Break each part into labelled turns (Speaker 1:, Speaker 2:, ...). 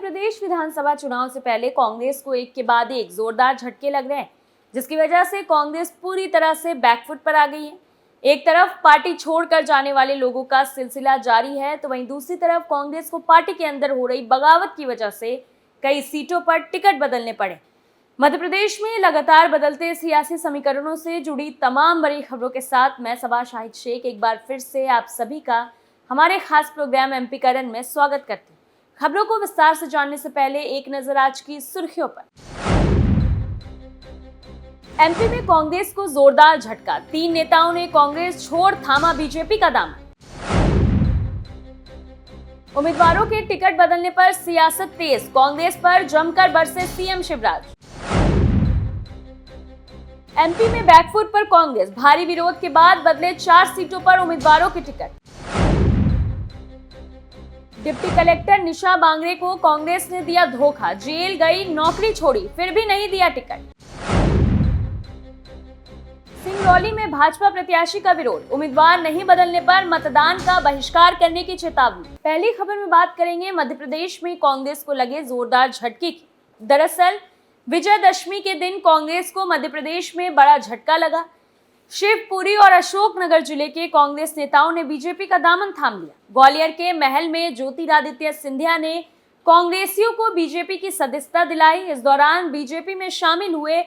Speaker 1: प्रदेश विधानसभा चुनाव से पहले कांग्रेस को एक के बाद एक जोरदार झटके लग रहे हैं, जिसकी वजह से कांग्रेस पूरी तरह से बैकफुट पर आ गई है। एक तरफ पार्टी छोड़कर जाने वाले लोगों का सिलसिला जारी है, तो वहीं दूसरी तरफ कांग्रेस को पार्टी के अंदर हो रही बगावत की वजह से कई सीटों पर टिकट बदलने पड़े। मध्य प्रदेश में लगातार बदलते सियासी समीकरणों से जुड़ी तमाम बड़ी खबरों के साथ मैं सबा शाहिद शेख एक बार फिर से आप सभी का हमारे खास प्रोग्राम एमपी करन में स्वागत करती हूँ। खबरों को विस्तार से जानने से पहले एक नजर आज की सुर्खियों पर। एमपी में कांग्रेस को जोरदार झटका, 3 नेताओं ने कांग्रेस छोड़ थामा बीजेपी का दामन। उम्मीदवारों के टिकट बदलने पर सियासत तेज, कांग्रेस पर जमकर बरसे सीएम शिवराज। एमपी में बैकफुट पर कांग्रेस, भारी विरोध के बाद बदले 4 सीटों पर उम्मीदवारों के टिकट। डिप्टी कलेक्टर निशा बांगरे को कांग्रेस ने दिया धोखा, जेल गई, नौकरी छोड़ी, फिर भी नहीं दिया टिकट। सिंगरौली में भाजपा प्रत्याशी का विरोध, उम्मीदवार नहीं बदलने पर मतदान का बहिष्कार करने की चेतावनी। पहली खबर में बात करेंगे मध्य प्रदेश में कांग्रेस को लगे जोरदार झटके की। दरअसल विजयदशमी के दिन कांग्रेस को मध्य प्रदेश में बड़ा झटका लगा। शिवपुरी और अशोकनगर जिले के कांग्रेस नेताओं ने बीजेपी का दामन थाम लिया। ग्वालियर के महल में ज्योतिरादित्य सिंधिया ने कांग्रेसियों को बीजेपी की सदस्यता दिलाई। इस दौरान बीजेपी में शामिल हुए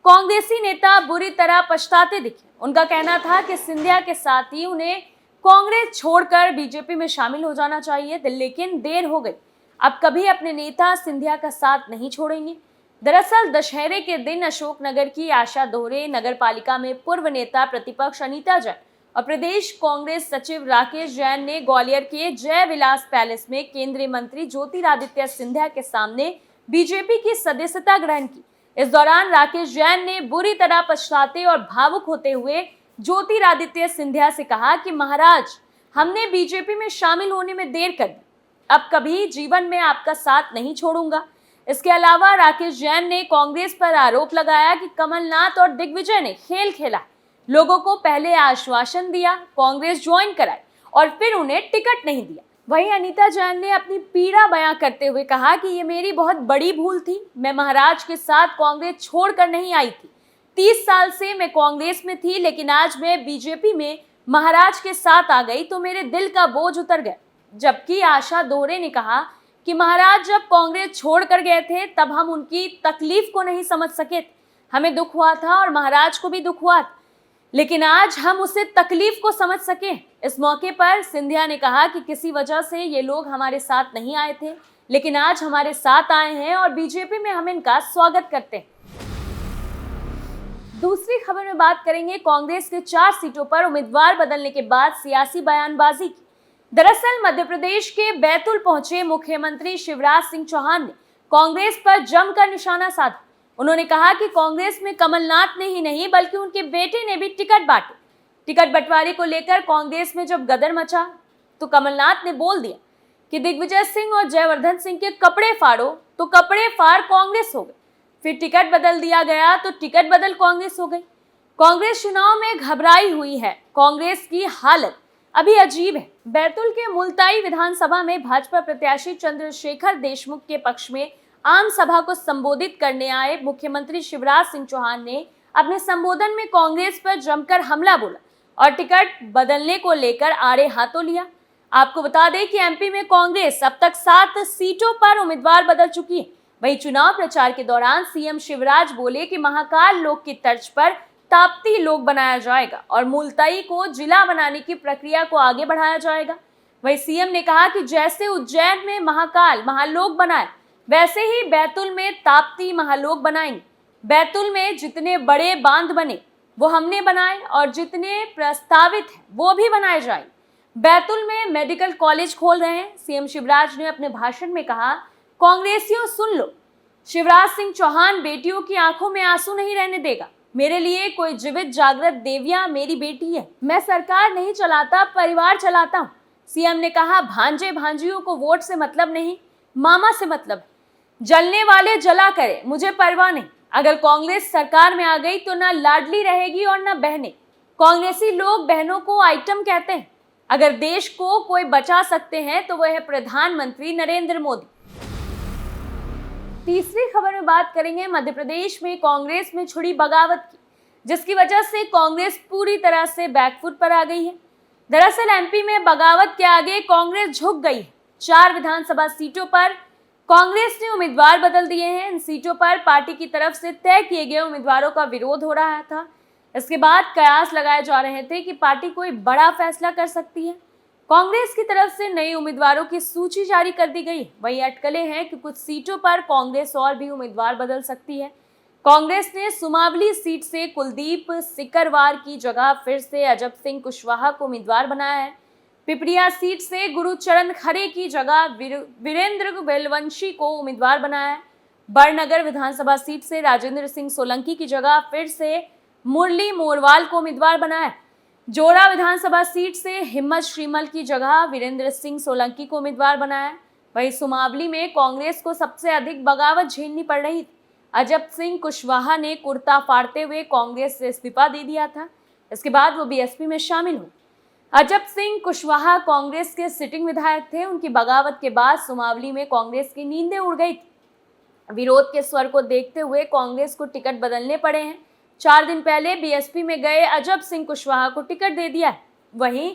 Speaker 1: कांग्रेसी नेता बुरी तरह पछताते दिखे। उनका कहना था कि सिंधिया के साथ ही उन्हें कांग्रेस छोड़कर बीजेपी में शामिल हो जाना चाहिए, लेकिन देर हो गई। अब कभी अपने नेता सिंधिया का साथ नहीं छोड़ेंगे। दरअसल दशहरे के दिन अशोकनगर की आशा दोहरे नगर पालिका में पूर्व नेता प्रतिपक्ष अनीता जैन और प्रदेश कांग्रेस सचिव राकेश जैन ने ग्वालियर के जय विलास पैलेस में केंद्रीय मंत्री ज्योतिरादित्य सिंधिया के सामने बीजेपी की सदस्यता ग्रहण की। इस दौरान राकेश जैन ने बुरी तरह पछताते और भावुक होते हुए ज्योतिरादित्य सिंधिया से कहा कि महाराज, हमने बीजेपी में शामिल होने में देर कर दी, अब कभी जीवन में आपका साथ नहीं छोड़ूंगा। इसके अलावा राकेश जैन ने कांग्रेस पर आरोप लगाया कि कमलनाथ और दिग्विजय ने खेल खेला, लोगों को पहले आश्वासन दिया, कांग्रेस ज्वाइन कराई और फिर उन्हें टिकट नहीं दिया। वहीं अनीता जैन ने अपनी पीड़ा बयां करते हुए कहा कि ये मेरी बहुत बड़ी भूल थी, मैं महाराज के साथ कांग्रेस छोड़कर नहीं आई थी। 30 साल से मैं कांग्रेस में थी, लेकिन आज मैं बीजेपी में महाराज के साथ आ गई तो मेरे दिल का बोझ उतर गया। जबकि आशा दोहरे ने कहा कि महाराज जब कांग्रेस छोड़ कर गए थे तब हम उनकी तकलीफ को नहीं समझ सके थे, हमें दुख हुआ था और महाराज को भी दुख हुआ था, लेकिन आज हम उसे तकलीफ को समझ सके। इस मौके पर सिंधिया ने कहा कि किसी वजह से ये लोग हमारे साथ नहीं आए थे, लेकिन आज हमारे साथ आए हैं और बीजेपी में हम इनका स्वागत करते हैं। दूसरी खबर में बात करेंगे कांग्रेस के 4 सीटों पर उम्मीदवार बदलने के बाद सियासी बयानबाजी की। दरअसल मध्य प्रदेश के बैतूल पहुंचे मुख्यमंत्री शिवराज सिंह चौहान ने कांग्रेस पर जमकर निशाना साधा। उन्होंने कहा कि कांग्रेस में कमलनाथ ने ही नहीं बल्कि उनके बेटे ने भी टिकट बांटे। टिकट बंटवारे को लेकर कांग्रेस में जब गदर मचा तो कमलनाथ ने बोल दिया कि दिग्विजय सिंह और जयवर्धन सिंह के कपड़े फाड़ो, तो कपड़े फाड़ कांग्रेस हो गए। फिर टिकट बदल दिया गया तो टिकट बदल कांग्रेस हो गई। कांग्रेस चुनाव में घबराई हुई है, कांग्रेस की हालत अभी अजीब है। बैतूल के मुलताई विधानसभा में भाजपा प्रत्याशी चंद्रशेखर देशमुख के पक्ष में आम सभा को संबोधित करने आए मुख्यमंत्री शिवराज सिंह चौहान ने अपने संबोधन में कांग्रेस पर जमकर हमला बोला और टिकट बदलने को लेकर आड़े हाथों लिया। आपको बता दें कि एमपी में कांग्रेस अब तक 7 सीटों पर उम्मीदवार बदल चुकी है। वहीं चुनाव प्रचार के दौरान सीएम शिवराज बोले कि महाकाल लोक की तर्ज पर ताप्ती लोक बनाया जाएगा और मुलताई को जिला बनाने की प्रक्रिया को आगे बढ़ाया जाएगा। वहीं सीएम ने कहा कि जैसे उज्जैन में महाकाल महालोक बनाया, वैसे ही बैतूल में ताप्ती महालोक बनाएंगे। बैतूल में जितने बड़े बांध बने वो हमने बनाए और जितने प्रस्तावित हैं वो भी बनाए जाएंगे। बैतूल में मेडिकल कॉलेज खोल रहे हैं। सीएम शिवराज ने अपने भाषण में कहा, कांग्रेसियों सुन लो, शिवराज सिंह चौहान बेटियों की आंखों में आंसू नहीं रहने देगा। मेरे लिए कोई जीवित जागृत देवियां मेरी बेटी है। मैं सरकार नहीं चलाता, परिवार चलाता हूँ। सीएम ने कहा, भांजे भांजियों को वोट से मतलब नहीं, मामा से मतलब। जलने वाले जला करे, मुझे परवाह नहीं। अगर कांग्रेस सरकार में आ गई तो ना लाडली रहेगी और ना बहनें। कांग्रेसी लोग बहनों को आइटम कहते हैं। अगर देश को कोई बचा सकते हैं तो वह है प्रधानमंत्री नरेंद्र मोदी। तीसरी खबर में बात करेंगे मध्य प्रदेश में कांग्रेस में छिड़ी बगावत की, जिसकी वजह से कांग्रेस पूरी तरह से बैकफुट पर आ गई है। दरअसल एमपी में बगावत के आगे कांग्रेस झुक गई है। 4 विधानसभा सीटों पर कांग्रेस ने उम्मीदवार बदल दिए हैं। इन सीटों पर पार्टी की तरफ से तय किए गए उम्मीदवारों का विरोध हो रहा था। इसके बाद कयास लगाए जा रहे थे कि पार्टी कोई बड़ा फैसला कर सकती है। कांग्रेस की तरफ से नए उम्मीदवारों की सूची जारी कर दी गई। वहीं अटकलें हैं कि कुछ सीटों पर कांग्रेस और भी उम्मीदवार बदल सकती है। कांग्रेस ने सुमावली सीट से कुलदीप सिकरवार की जगह फिर से अजब सिंह कुशवाहा को उम्मीदवार बनाया है। पिपरिया सीट से गुरुचरण खरे की जगह वीरेंद्र वेलवंशी को उम्मीदवार बनाया है। बड़नगर विधानसभा सीट से राजेंद्र सिंह सोलंकी की जगह फिर से मुरली मोरवाल को उम्मीदवार बनाया है। जोरा विधानसभा सीट से हिम्मत श्रीमल की जगह वीरेंद्र सिंह सोलंकी को उम्मीदवार बनाया है। वहीं सुमावली में कांग्रेस को सबसे अधिक बगावत झेलनी पड़ रही थी। अजब सिंह कुशवाहा ने कुर्ता फाड़ते हुए कांग्रेस से इस्तीफा दे दिया था। इसके बाद वो बीएसपी में शामिल हुए। अजब सिंह कुशवाहा कांग्रेस के सिटिंग विधायक थे। उनकी बगावत के बाद सुमावली में कांग्रेस की नींदें उड़ गई थी। विरोध के स्वर को देखते हुए कांग्रेस को टिकट बदलने पड़े हैं। 4 दिन पहले बीएसपी में गए अजब सिंह कुशवाहा को टिकट दे दिया है। वहीं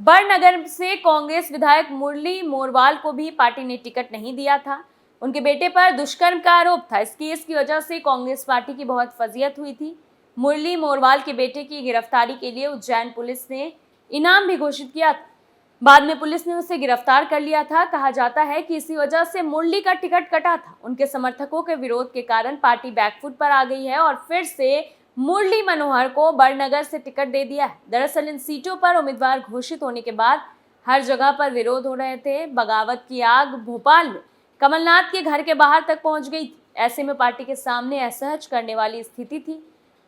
Speaker 1: बड़नगर से कांग्रेस विधायक मुरली मोरवाल को भी पार्टी ने टिकट नहीं दिया था। उनके बेटे पर दुष्कर्म का आरोप था। इस केस की वजह से कांग्रेस पार्टी की बहुत फजीहत हुई थी। मुरली मोरवाल के बेटे की गिरफ्तारी के लिए उज्जैन पुलिस ने इनाम भी घोषित किया था। बाद में पुलिस ने उसे गिरफ्तार कर लिया था। कहा जाता है कि इसी वजह से मुरली का टिकट कटा था। उनके समर्थकों के विरोध के कारण पार्टी बैकफुट पर आ गई है और फिर से मुरली मनोहर को बड़नगर से टिकट दे दिया है। दरअसल इन सीटों पर उम्मीदवार घोषित होने के बाद हर जगह पर विरोध हो रहे थे। बगावत की आग भोपाल में कमलनाथ के घर के बाहर तक पहुंच गई थी। ऐसे में पार्टी के सामने असहज करने वाली स्थिति थी।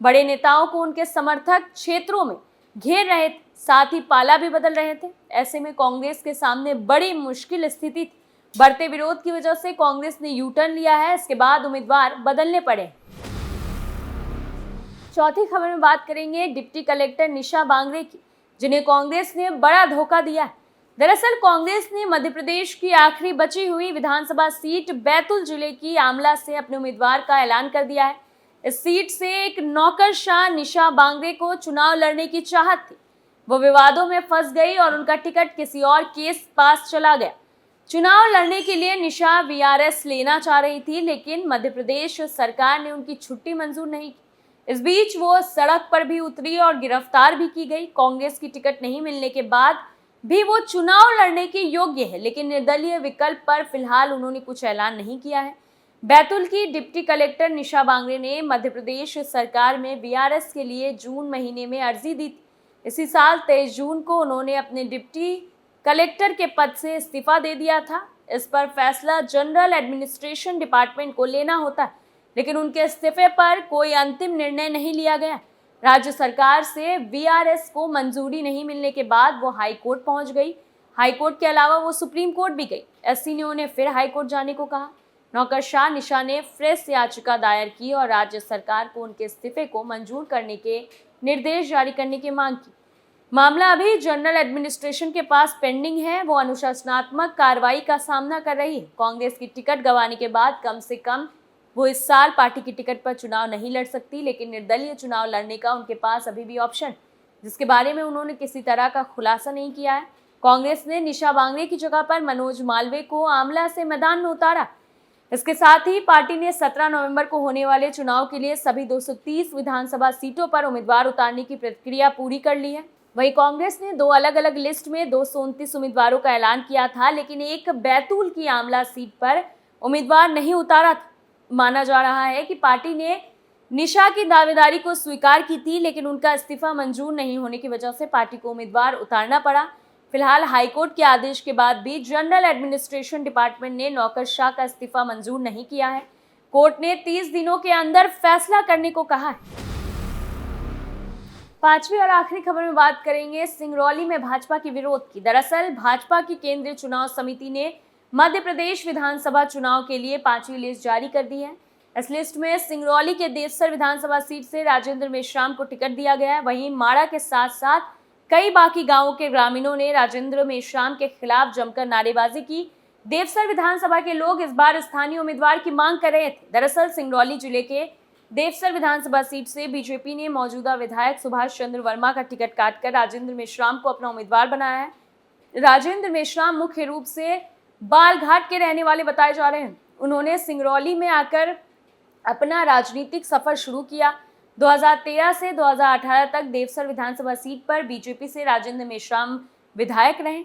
Speaker 1: बड़े नेताओं को उनके समर्थक क्षेत्रों में घेर रहे थे, साथ ही पाला भी बदल रहे थे। ऐसे में कांग्रेस के सामने बड़ी मुश्किल स्थिति थी। बढ़ते विरोध की वजह से कांग्रेस ने यू टर्न लिया है। इसके बाद उम्मीदवार बदलने पड़े। चौथी खबर में बात करेंगे डिप्टी कलेक्टर निशा बांगरे की, जिन्हें कांग्रेस ने बड़ा धोखा दिया है। दरअसल कांग्रेस ने मध्य प्रदेश की आखिरी बची हुई विधानसभा सीट बैतूल जिले की आमला से अपने उम्मीदवार का ऐलान कर दिया है। इस सीट से एक नौकरशाह निशा बांगरे को चुनाव लड़ने की चाहत थी। वो विवादों में फंस गई और उनका टिकट किसी और केस पास चला गया। चुनाव लड़ने के लिए निशा वीआरएस लेना चाह रही थी, लेकिन मध्य प्रदेश सरकार ने उनकी छुट्टी मंजूर नहीं की। इस बीच वो सड़क पर भी उतरी और गिरफ्तार भी की गई। कांग्रेस की टिकट नहीं मिलने के बाद भी वो चुनाव लड़ने के योग्य है, लेकिन निर्दलीय विकल्प पर फिलहाल उन्होंने कुछ ऐलान नहीं किया है। बैतूल की डिप्टी कलेक्टर निशा बांगरे ने मध्य प्रदेश सरकार में वीआरएस के लिए जून महीने में अर्जी दी थी। इसी साल 23 जून को उन्होंने अपने डिप्टी कलेक्टर के पद से इस्तीफा दे दिया था। इस पर फैसला जनरल एडमिनिस्ट्रेशन डिपार्टमेंट को लेना होता है, लेकिन उनके इस्तीफे पर कोई अंतिम निर्णय नहीं लिया गया। राज्य सरकार से वीआरएस को मंजूरी नहीं मिलने के बाद वो हाई कोर्ट पहुंच गई। हाई कोर्ट के अलावा वो सुप्रीम कोर्ट भी गई। एससी ने उन्हें फिर हाई कोर्ट जाने को कहा। नौकरशाह निशा ने फ्रेश याचिका दायर की और राज्य सरकार को उनके इस्तीफे को मंजूर करने के निर्देश जारी करने की मांग की। मामला अभी जनरल एडमिनिस्ट्रेशन के पास पेंडिंग है। वो अनुशासनात्मक कार्रवाई का सामना कर रही है। कांग्रेस की टिकट गंवाने के बाद कम से कम वो इस साल पार्टी की टिकट पर चुनाव नहीं लड़ सकती, लेकिन निर्दलीय चुनाव लड़ने का उनके पास अभी भी ऑप्शन, जिसके बारे में उन्होंने किसी तरह का खुलासा नहीं किया है। कांग्रेस ने निशा बांगरे की जगह पर मनोज मालवीय को आमला से मैदान में उतारा। इसके साथ ही पार्टी ने 17 नवंबर को होने वाले चुनाव के लिए सभी 230 विधानसभा सीटों पर उम्मीदवार उतारने की प्रक्रिया पूरी कर ली है। वहीं कांग्रेस ने 2 अलग-अलग लिस्ट में 229 उम्मीदवारों का ऐलान किया था, लेकिन एक बैतूल की आमला सीट पर उम्मीदवार नहीं उतारा था। माना जा रहा है कि पार्टी ने निशा की दावेदारी को स्वीकार की थी, लेकिन उनका इस्तीफा मंजूर नहीं होने की वजह से पार्टी को उम्मीदवार उतारना पड़ा। फिलहाल हाईकोर्ट के आदेश के बाद भी जनरल एडमिनिस्ट्रेशन डिपार्टमेंट ने नौकरशाह का इस्तीफा मंजूर नहीं किया है। कोर्ट ने 30 दिनों के अंदर फैसला करने को कहा है। पांचवी और आखिरी खबर में बात करेंगे सिंगरौली में भाजपा के विरोध की। दरअसल भाजपा की केंद्रीय चुनाव समिति ने मध्य प्रदेश विधानसभा चुनाव के लिए 5वीं लिस्ट जारी कर दी है। इस लिस्ट में सिंगरौली के देवसर विधानसभा सीट से राजेंद्र मेश्राम को टिकट दिया गया है। वहीं माड़ा के साथ साथ कई बाकी गांवों के ग्रामीणों ने राजेंद्र मेश्राम के खिलाफ जमकर नारेबाजी की। देवसर विधानसभा के लोग इस बार स्थानीय उम्मीदवार की मांग कर रहे थे। दरअसल सिंगरौली जिले के देवसर विधानसभा सीट से बीजेपी ने मौजूदा विधायक सुभाष चंद्र वर्मा का टिकट काटकर राजेंद्र मेश्राम को अपना उम्मीदवार बनाया है। राजेंद्र मेश्राम मुख्य रूप से बालघाट के रहने वाले बताए जा रहे हैं। उन्होंने सिंगरौली में आकर अपना राजनीतिक सफर शुरू किया। 2013 से 2018 तक देवसर विधानसभा सीट पर बीजेपी से राजेंद्र मेश्राम विधायक रहे।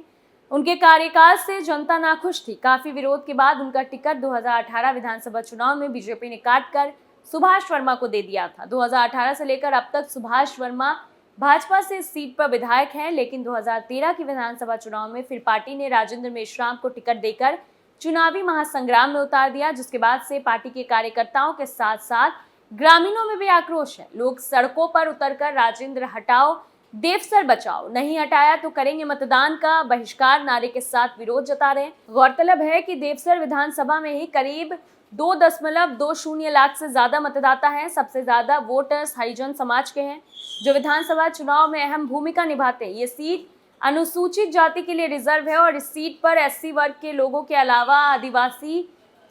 Speaker 1: उनके कार्यकाल से जनता नाखुश थी। काफी विरोध के बाद उनका टिकट 2018 विधानसभा चुनाव में बीजेपी ने काटकर सुभाष वर्मा को दे दिया था। 2018 से लेकर अब तक सुभाष वर्मा भाजपा से इस सीट पर विधायक हैं, लेकिन 2013 के विधानसभा चुनाव में फिर पार्टी ने राजेंद्र मेश्राम को टिकट देकर चुनावी महासंग्राम में उतार दिया, जिसके बाद से पार्टी के कार्यकर्ताओं के साथ साथ ग्रामीणों में भी आक्रोश है। लोग सड़कों पर उतरकर राजेंद्र हटाओ, देवसर बचाओ, नहीं हटाया तो करेंगे मतदान का बहिष्कार नारे के साथ विरोध जता रहे हैं। गौरतलब है कि देवसर विधानसभा में ही करीब 2.20 लाख से ज्यादा मतदाता हैं। सबसे ज्यादा वोटर्स हरिजन समाज के हैं, जो विधानसभा चुनाव में अहम भूमिका निभाते हैं। ये सीट अनुसूचित जाति के लिए रिजर्व है और इस सीट पर एससी वर्ग के लोगों के अलावा आदिवासी,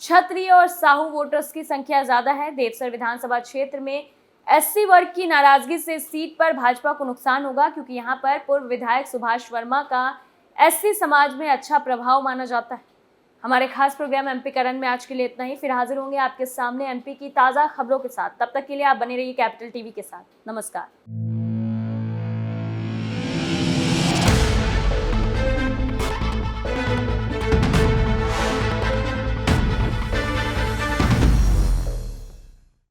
Speaker 1: क्षत्रिय और साहू वोटर्स की संख्या ज्यादा है। देवसर विधानसभा क्षेत्र में एससी वर्ग की नाराजगी से इस सीट पर भाजपा को नुकसान होगा, क्योंकि यहां पर पूर्व विधायक सुभाष वर्मा का एससी समाज में अच्छा प्रभाव माना जाता है। हमारे खास प्रोग्राम एमपी करन में आज के लिए इतना ही। फिर हाजिर होंगे आपके सामने एमपी की ताज़ा खबरों के साथ। तब तक के लिए आप बने रहिए कैपिटल टीवी के साथ। नमस्कार।